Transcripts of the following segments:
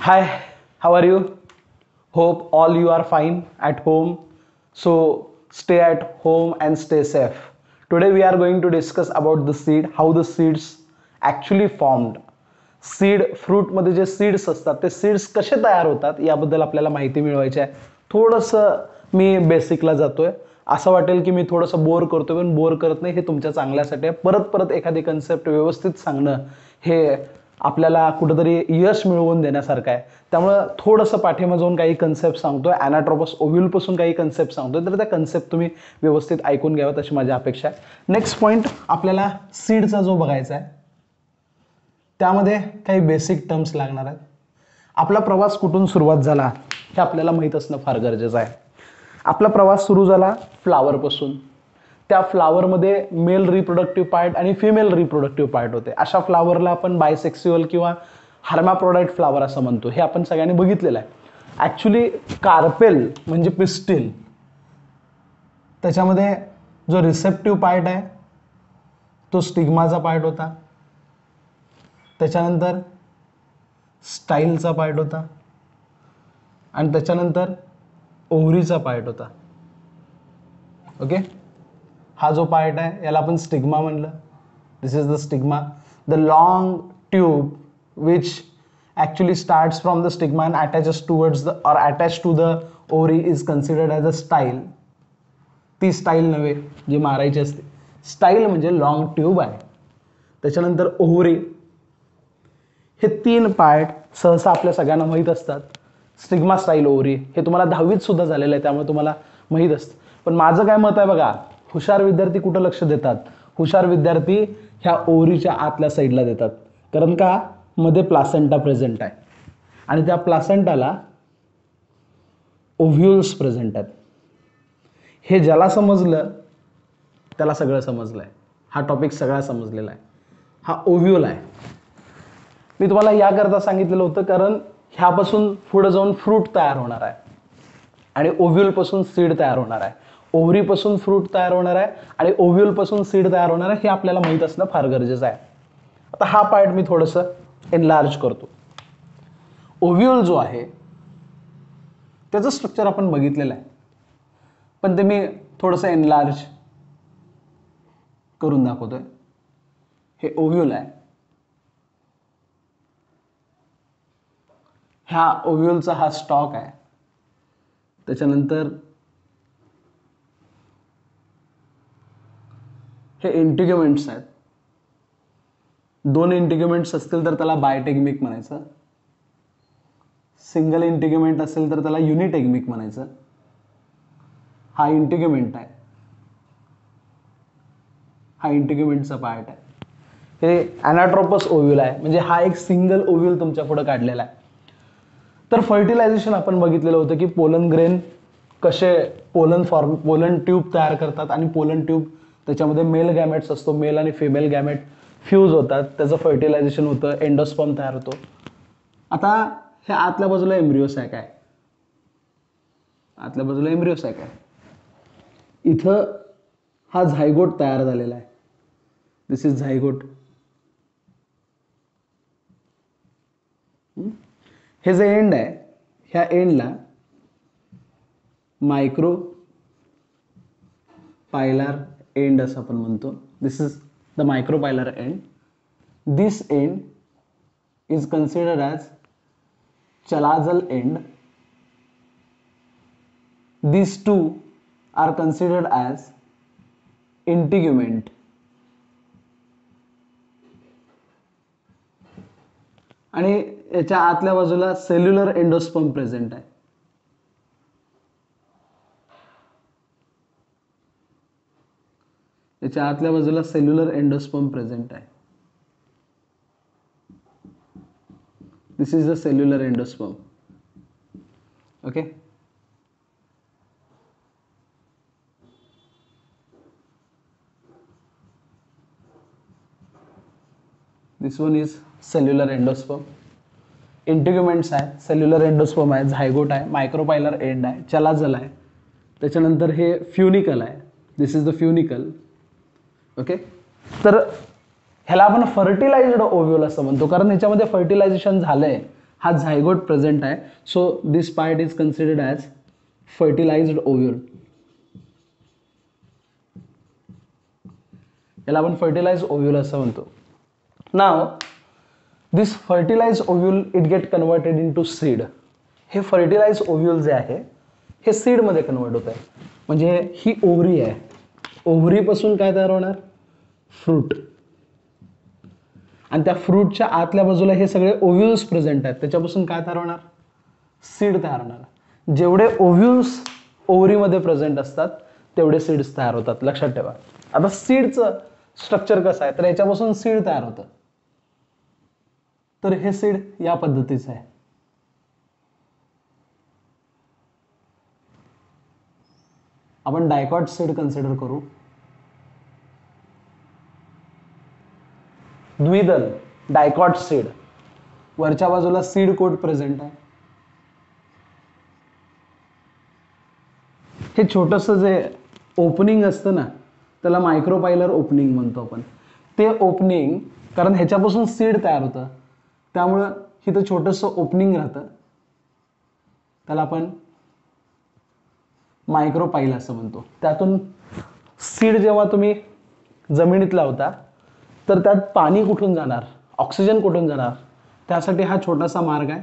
Hi, how are you? Hope all you are fine at home. So stay at home and stay safe. Today we are going to discuss about the seed, how the seeds actually formed. Seed फ्रूटमध्ये जे seeds असतात ते seeds कसे तयार होतात याबद्दल आपल्याला माहिती मिळवायची आहे. थोडंसं मी बेसिकला जातोय. असं वाटेल की मी थोडंसं बोर करतोय, पण बोर करत नाही. हे तुमच्या चांगल्यासाठी आहे. परत परत एखादी कन्सेप्ट व्यवस्थित सांगणं हे आपल्याला कुठेतरी यश मिळवून देण्यासारखं आहे. त्यामुळं थोडंसं पाठीमागे जाऊन काही कन्सेप्ट सांगतोय, अॅनाट्रोपस ओव्ह्यूलपासून काही कन्सेप्ट सांगतोय, तर त्या कन्सेप्ट तुम्ही व्यवस्थित ऐकून घ्याव्यात अशी माझी अपेक्षा आहे. नेक्स्ट पॉईंट आपल्याला सीडचा जो बघायचा आहे त्यामध्ये काही बेसिक टर्म्स लागणार आहेत. आपला प्रवास कुठून सुरुवात झाला हे आपल्याला माहीत असणं फार गरजेचं आहे. आपला प्रवास सुरू झाला फ्लावरपासून. त्या फ्लावरमध्ये मेल रिप्रोडक्टिव्ह पार्ट आणि फिमेल रिप्रोडक्टिव्ह पार्ट होते. अशा फ्लावरला आपण बायसेक्स्युअल किंवा हर्माप्रोडाइट फ्लावर असं म्हणतो. हे आपण सगळ्यांनी बघितलेलं आहे. ॲक्च्युली कार्पेल म्हणजे पिस्टिल, त्याच्यामध्ये जो रिसेप्टिव्ह पार्ट आहे तो स्टिग्माचा पार्ट होता. त्याच्यानंतर स्टाईलचा पार्ट होता आणि त्याच्यानंतर ओव्हरीचा पार्ट होता. ओके, हा जो पार्ट आहे याला आपण स्टिग्मा म्हणलं. This is the stigma. The long tube which actually starts from the stigma and attaches towards the और attach to the ovary is considered as a style. ती स्टाईल नव्हे जी मारायची असते. स्टाईल म्हणजे लॉंग ट्यूब आहे. त्याच्यानंतर ओव्हरी. हे तीन पार्ट सहसा आपल्या सगळ्यांना माहीत असतात. स्टिग्मा, स्टाईल, ओव्हरी हे तुम्हाला 10वीत सुद्धा झालेलं आहे, त्यामुळे तुम्हाला माहीत असतं. पण माझं काय मत आहे बघा, हुशार विद्यार्थी कुठं लक्ष देतात? हुशार विद्यार्थी ह्या ओव्हरीच्या आतल्या साईडला देतात. कारण का मध्ये प्लासेंटा प्रेझेंट आहे आणि त्या प्लासेंटाला ओव्ह्यूल्स प्रेझेंट आहेत. हे ज्याला समजलं त्याला सगळं समजलं आहे. हा टॉपिक सगळा समजलेला आहे. हा ओव्ह्यूल आहे. मी तुम्हाला याकरता सांगितलेलं होतं कारण ह्यापासून पुढे जाऊन फ्रूट तयार होणार आहे आणि ओव्ह्यूलपासून सीड तयार होणार आहे. ओव्हरीपासून फ्रूट तयार होणार आहे आणि ओव्ह्यूलपासून सीड तयार होणार आहे. हे आपल्याला माहीत असणं फार गरजेचं आहे. आता हा पार्ट मी थोडंसं एनलार्ज करतो. ओव्ह्यूल जो आहे त्याचं स्ट्रक्चर आपण बघितलेलं आहे, पण ते मी थोडंसं एनलार्ज करून दाखवतोय. हे ओव्ह्यूल आहे. ह्या ओव्ह्यूलचा हा स्टॉक आहे. त्याच्यानंतर हे इंटिग्युमेंट्स आहेत. 2 इंटिग्युमेंट्स असतील तर त्याला बायटेग्मिक म्हणायचं. सिंगल इंटिग्युमेंट असेल तर त्याला युनिटेग्मिक म्हणायचं. हा इंटिग्युमेंट आहे. हा इंटिग्युमेंटचा पार्ट आहे. हे अॅनाट्रोपस ओव्ह्यूल आहे. म्हणजे हा एक सिंगल ओव्ह्यूल तुमच्या पुढे काढलेला आहे. तर फर्टिलायझेशन आपण बघितलेलं होतं की पोलन ग्रेन कसे पोलन ट्यूब तयार करतात आणि पोलन ट्यूब त्याच्यामध्ये मेल गॅमेट्स असतो. मेल आणि फिमेल गॅमेट फ्यूज होतात, त्याचं फर्टिलायझेशन होतं, एंडोस्पर्म तयार होतो. आता हे आतल्या बाजूला एम्ब्रियोसॅक आहे. आतल्या बाजूला एम्ब्रियोसॅक आहे. इथं हा झायगोट तयार झालेला आहे. This is zygote. हे जे एंड आहे ह्या एंडला मायक्रो पायलर एंड असं आपण म्हणतो. This is the micropylar end. This end is considered as chalazal end. These two are considered as integument. आणि याच्या आतल्या बाजूला सेल्युलर एंडोस्पर्म प्रेझेंट आहे. याच्या आतल्या बाजूला सेल्युलर एंडोस्पर्म प्रेझेंट आहे. This is the cellular endosperm. Okay. This one is cellular endosperm. Integuments आहे, सेल्युलर एंडोस्पर्म आहे, झायगोट आहे, मायक्रोपायलर एंड आहे, चलाजल आहे. त्याच्यानंतर हे फ्युनिकल आहे. This is the फ्युनिकल. ओके. तर ह्याला आपण फर्टिलाइज्ड ओव्ह्यूल असं म्हणतो कारण ह्याच्यामध्ये फर्टिलायझेशन झालंय हा झायगोट प्रेझेंट आहे. So this part is considered as fertilised ovule. याला आपण फर्टिलाइज ओव्ह्यूल असं म्हणतो. Now this fertilise ovule it get converted into seed. हे फर्टिलाइज ओव्ह्यूल जे आहे हे सीडमध्ये कन्वर्ट होत आहे. म्हणजे ही ओव्हरी आहे, ओव्हरीपासून काय तयार होणार, फ्रूट. आणि त्या फ्रूटच्या आतल्या बाजूला हे सगळे ओव्ह्यूल्स प्रेझेंट आहेत, त्याच्यापासून काय तयार होणार, सीड तयार होणार. जेवढे ओव्ह्यूल्स ओव्हरीमध्ये प्रेझेंट असतात तेवढे सीड्स तयार होतात, लक्षात ठेवा. आता सीडचं स्ट्रक्चर कसं आहे, तर याच्यापासून सीड तयार होतं. तर हे सीड या पद्धतीचं आहे. आपण डायकॉट सीड कन्सिडर करू. द्विदल डायकॉट सीड, वरच्या बाजूला सीड कोट प्रेझेंट आहे. हे छोटंसं जे ओपनिंग असतं ना त्याला मायक्रोपायलर ओपनिंग म्हणतो आपण. ते ओपनिंग, कारण ह्याच्यापासून सीड तयार होतं त्यामुळं इथं छोटंसं ओपनिंग राहतं, त्याला आपण मायक्रोपाईल असं म्हणतो. त्यातून सीड जेव्हा तुम्ही जमिनीत लावता तर त्यात पाणी कुठून जाणार, ऑक्सिजन कुठून जाणार, त्यासाठी हा छोटासा मार्ग आहे,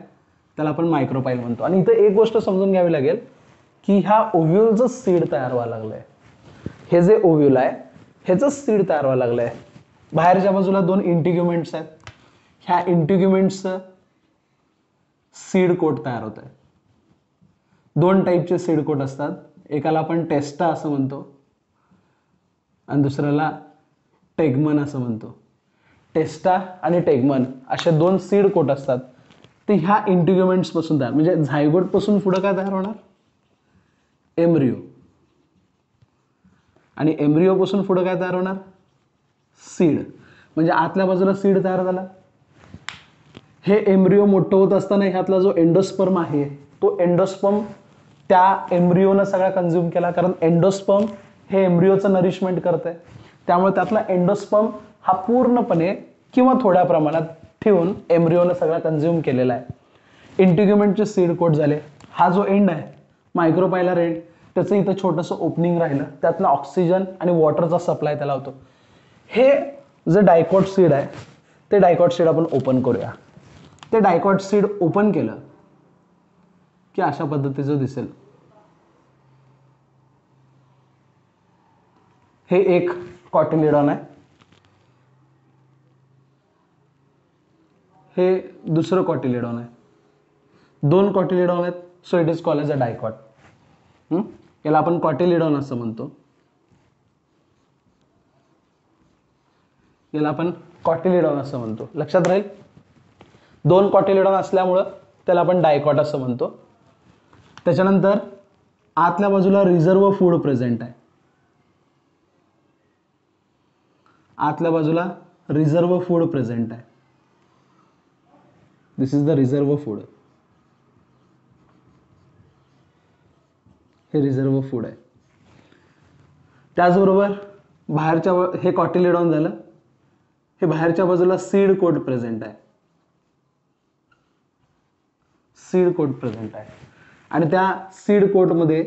त्याला आपण मायक्रोपाईल म्हणतो. आणि इथं एक गोष्ट समजून घ्यावी लागेल की ह्या ओव्ह्यूलचं सीड तयार व्हायला लागलंय. हे जे ओव्ह्यूल आहे ह्याचं सीड तयार व्हायला लागलंय. बाहेरच्या बाजूला 2 इंटिग्युमेंट्स आहेत, ह्या इंटिग्युमेंट्सचं सीड कोट तयार होत आहे. 2 टाईपचे सीड कोट असतात, एकाला आपण टेस्टा असं म्हणतो आणि दुसऱ्याला टेगमन असं म्हणतो. टेस्टा आणि टेगमन असे 2 सीड कोट असतात. ते ह्या इंटिग्युमेंट्स पासून तयार, म्हणजे झायगोट पासून पुढे काय तयार होणार, एम्ब्रिओ. आणि एम्ब्रिओ पासून पुढे काय तयार होणार, सीड. म्हणजे आतल्या बाजूला सीड तयार झाला. हे एम्ब्रिओ मोठं होत असताना ह्यातला जो एंडोस्पर्म आहे तो एंडोस्पर्म त्या एम्ब्रिओनं सगळा कंझ्युम केला, कारण एंडोस्पर्म हे एम्ब्रिओचं नरिशमेंट करते. त्यामुळे त्यातला एंडोस्पर्म हा पूर्णपणे किंवा थोड्या प्रमाणात ठेवून एम्ब्रिओनं सगळा कंझ्युम केलेला आहे. इंटिग्युमेंटचे सीड कोट झाले. हा जो एंड आहे मायक्रोपायलर एंड, त्याचं इथं छोटंसं ओपनिंग राहिलं, त्यातनं ऑक्सिजन आणि वॉटरचा सप्लाय त्याला होतो. हे जे डायकॉट सीड आहे ते डायकॉट सीड आपण ओपन करूया. ते डायकॉट सीड ओपन केलं की अशा पद्धतीचं दिसेल. हे एक कॉटिलिडॉन आहे, हे दुसरं कॉटिलिडॉन आहे. 2 कॉटिलिडॉन आहेत, so it is called as a dicot. याला आपण कॉटिलिडॉन असं म्हणतो. याला आपण कॉटिलिडॉन असं म्हणतो, लक्षात राहील. 2 कॉटिलिडॉन असल्यामुळं त्याला आपण डायकॉट असं म्हणतो. त्याच्यानंतर आतल्या बाजूला रिझर्व फूड प्रेझेंट आहे. आतल्या बाजूला रिझर्व फूड प्रेझेंट आहे. This is the reserve food. हे रिझर्व फूड आहे. त्याचबरोबर बाहेरच्या हे कॉटिलिडॉन झालं. हे बाहेरच्या बाजूला सीड कोट प्रेझेंट आहे. सीड कोट प्रेझेंट आहे. आणि त्या सीड कोटमध्ये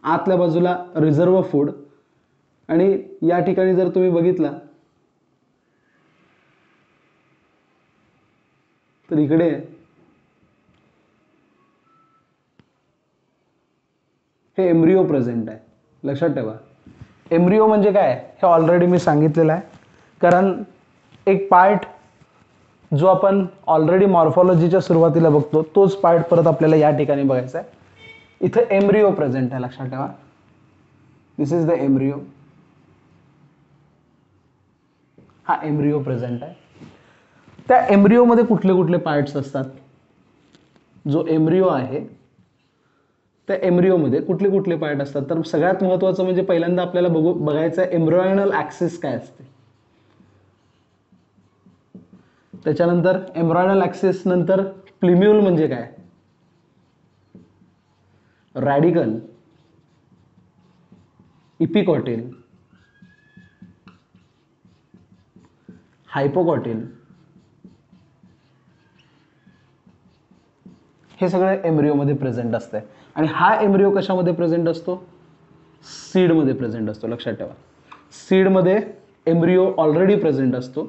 आतल्या बाजूला रिझर्व फूड. आणि या ठिकाणी जर तुम्ही बघितला तर इकडे हे एम्ब्रिओ प्रेझेंट आहे, लक्षात ठेवा. एम्ब्रिओ म्हणजे काय हे ऑलरेडी मी सांगितलेलं आहे, कारण एक पार्ट जो आपण ऑलरेडी मॉर्फॉलॉजीच्या सुरुवातीला बघतो तोच पार्ट परत आपल्याला या ठिकाणी बघायचा आहे. इथं एम्ब्रिओ प्रेझेंट आहे, लक्षात ठेवा. दिस इज द एम्ब्रिओ. हा एम्ब्रिओ प्रेझेंट आहे. त्या एम्ब्रिओ मध्ये कुठले कुठले पार्ट्स असतात, जो एम्ब्रिओ आहे त्या एम्ब्रिओ मध्ये कुठले कुठले पार्ट असतात, तर सगळ्यात महत्त्वाचं म्हणजे पहिल्यांदा आपल्याला बघायचं आहे एम्ब्रियोनल ॲक्सिस काय असते. त्याच्यानंतर एम्ब्रियोनल ॲक्सिस नंतर प्लिम्यूल म्हणजे काय, रॅडिकल, इपिकॉटिल, हायपोकॉटिल, हे सगळं एम्ब्रिओमध्ये प्रेझेंट असते. आणि हा एम्ब्रिओ कशामध्ये प्रेझेंट असतो? सीडमध्ये प्रेझेंट असतो. लक्षात ठेवा, सीडमध्ये एम्ब्रिओ ऑलरेडी प्रेझेंट असतो.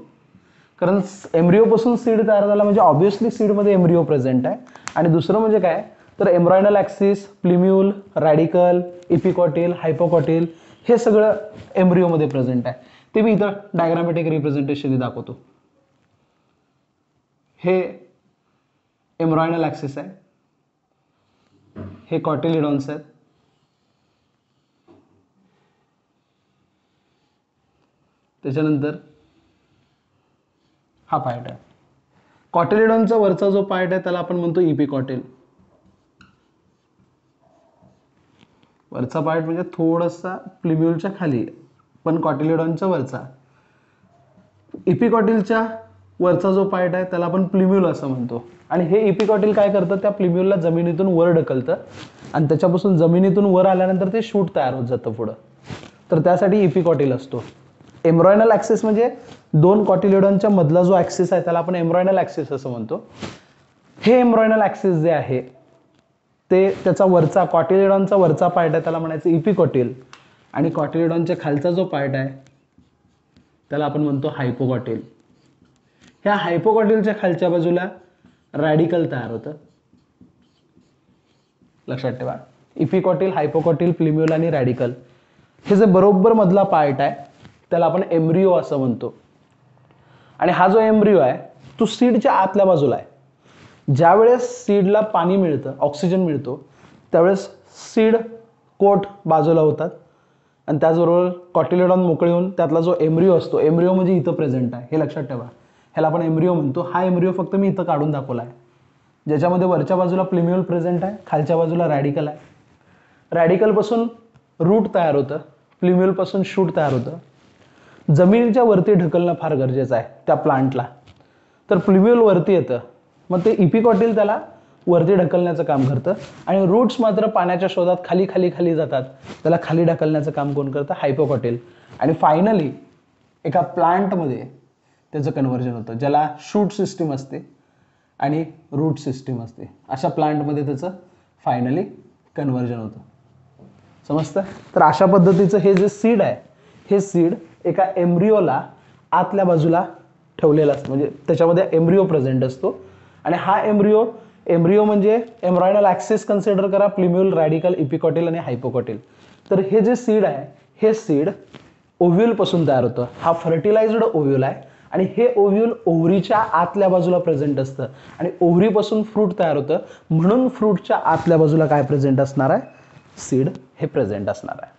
कारण एम्ब्रिओपासून सीड तयार झाला म्हणजे ऑब्व्हियसली सीडमध्ये एम्ब्रिओ प्रेझेंट आहे. आणि दुसरं म्हणजे काय, तर एम्ब्रॉयनल ॲक्सिस, प्लिम्यूल, रॅडिकल, इपिकॉटिल, हायपोकॉटिल हे सगळं एम्ब्रिओमध्ये प्रेझेंट आहे. ते मी इथं डायग्रामॅटिक रिप्रेझेंटेशन दाखवतो. हे एम्ब्रॉयनल ॲक्सिस आहे, हे कॉटिलिडॉन्स आहेत, त्याच्यानंतर हा पार्ट आहे. कॉटिलिडॉनचा वरचा जो पार्ट आहे त्याला आपण म्हणतो इपिकॉटिल. वरचा पार्ट म्हणजे थोडासा प्लिम्यूलच्या खाली, पण कॉटिलिडॉनच्या वरचा. इपिकॉटिलच्या वरचा जो पार्ट आहे त्याला आपण प्लिम्यूल असं म्हणतो. आणि हे इपिकॉटिल काय करतं, त्या प्लिम्यूलला जमिनीतून वर ढकलतं आणि त्याच्यापासून जमिनीतून वर आल्यानंतर ते शूट तयार होत जातं पुढं. तर त्यासाठी इपिकॉटिल असतो. एम्ब्रॉयनल ॲक्सिस म्हणजे दोन कॉटिलिडॉनच्या मधला जो ॲक्सिस आहे त्याला आपण एम्ब्रॉयनल ॲक्सिस असं म्हणतो. हे एम्ब्रॉयनल ॲक्सिस जे आहे ते त्याचा वरचा कॉटिलिडॉनचा वरचा पार्ट आहे त्याला म्हणायचं इपिकॉटिल. आणि कॉटिलिडॉनच्या खालचा जो पार्ट आहे त्याला आपण म्हणतो हायपोकॉटिल. ह्या हायपोकॉटिलच्या खालच्या बाजूला रॅडिकल तयार होतं. लक्षात ठेवा, इपिकॉटिल, हायपोकॉटिल, प्लिम्यूल आणि रॅडिकल हे जे बरोबर मधला पार्ट आहे त्याला आपण एम्ब्रिओ असं म्हणतो. आणि हा जो एम्ब्रिओ आहे तो सीडच्या आतल्या बाजूला आहे. ज्यावेळेस सीडला पाणी मिळतं, ऑक्सिजन मिळतो, त्यावेळेस सीड कोट बाजूला होतात आणि त्याचबरोबर कॉटिलिडॉन मोकळे होऊन त्यातला जो एम्ब्रिओ असतो, एम्ब्रिओ म्हणजे इथं प्रेझेंट आहे, हे लक्षात ठेवा. ह्याला आपण एम्ब्रिओ म्हणतो. हा एम्ब्रिओ फक्त मी इथं काढून दाखवला आहे, ज्याच्यामध्ये वरच्या बाजूला प्लिम्यूल प्रेझेंट आहे, खालच्या बाजूला रॅडिकल आहे. रॅडिकलपासून रूट तयार होतं, प्लिम्यूलपासून शूट तयार होतं. जमिनीच्या वरती ढकलणं फार गरजेचं आहे त्या प्लांटला. तर प्लिम्यूल वरती येतं, मग ते इपिकॉटिल त्याला वरती ढकलण्याचं काम करतं. आणि रूट्स मात्र पाण्याच्या शोधात खाली खाली खाली जातात, त्याला खाली ढकलण्याचं काम कोण करतं? हायपोकॉटिल. आणि फायनली एका प्लांटमध्ये त्याचं कन्व्हर्जन होतं, ज्याला शूट सिस्टीम असते आणि रूट सिस्टीम असते. अशा प्लांटमध्ये त्याचं फायनली कन्व्हर्जन होतं. समजतं? तर अशा पद्धतीचं हे जे सीड आहे, हे सीड एका एम्ब्रिओला आतल्या बाजूला ठेवलेला असतो, म्हणजे त्याच्यामध्ये एम्ब्रिओ प्रेझेंट असतो. आणि हा एम्ब्रिओ म्हणजे एम्ब्रॉयनल ॲक्सिस कन्सिडर करा, प्लिम्यूल, रॅडिकल, इपिकॉटिल आणि हायपोकॉटिल. तर हे जे सीड आहे, हे सीड ओव्ह्यूलपासून तयार होतं. हा फर्टिलाइज्ड ओव्ह्यूल आहे आणि हे ओव्ह्यूल ओव्हरीच्या आतल्या बाजूला प्रेझेंट असतं. आणि ओव्हरीपासून फ्रूट तयार होतं, म्हणून फ्रूटच्या आतल्या बाजूला काय प्रेझेंट असणार आहे? सीड हे प्रेझेंट असणार आहे.